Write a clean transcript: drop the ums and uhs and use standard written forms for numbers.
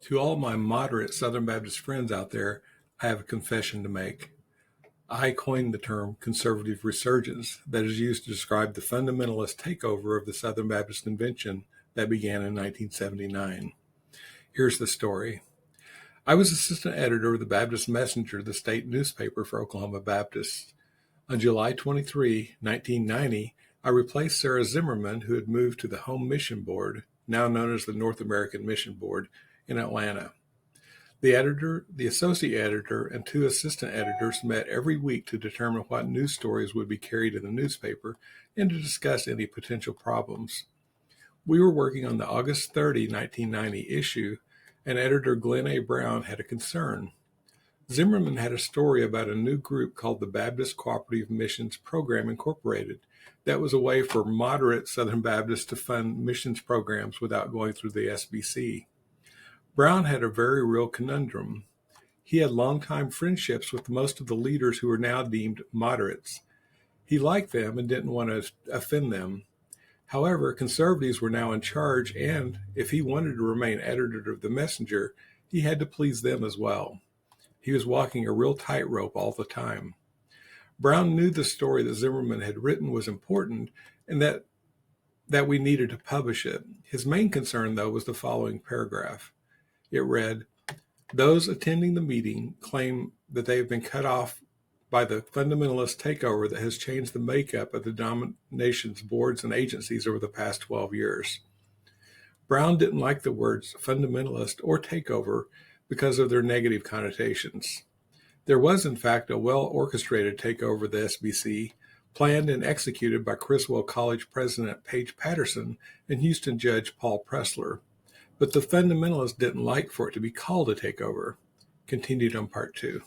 To all my moderate Southern Baptist friends out there, I have a confession to make. I coined the term conservative resurgence that is used to describe the fundamentalist takeover of the Southern Baptist Convention that began in 1979. Here's the story. I was assistant editor of the Baptist Messenger, the state newspaper for Oklahoma Baptists. On July 23, 1990, I replaced Sarah Zimmerman, who had moved to the Home Mission Board, now known as the North American Mission Board, in Atlanta. The editor, the associate editor, and two assistant editors met every week to determine what news stories would be carried in the newspaper and to discuss any potential problems. We were working on the August 30, 1990 issue, and editor Glenn A. Brown had a concern. Zimmerman had a story about a new group called the Baptist Cooperative Missions Program Incorporated that was a way for moderate Southern Baptists to fund missions programs without going through the SBC. Brown had a very real conundrum. He had longtime friendships with most of the leaders who were now deemed moderates. He liked them and didn't want to offend them. However, conservatives were now in charge, and if he wanted to remain editor of the Messenger, he had to please them as well. He was walking a real tightrope all the time. Brown knew the story that Zimmerman had written was important and that we needed to publish it. His main concern, though, was the following paragraph. It read, "Those attending the meeting claim that they have been cut off by the fundamentalist takeover that has changed the makeup of the denomination's boards and agencies over the past 12 years. Brown didn't like the words fundamentalist or takeover because of their negative connotations. There was, in fact, a well-orchestrated takeover of the SBC, planned and executed by Criswell College President Paige Patterson and Houston Judge Paul Pressler. But the fundamentalists didn't like for it to be called a takeover." Continued on part 2.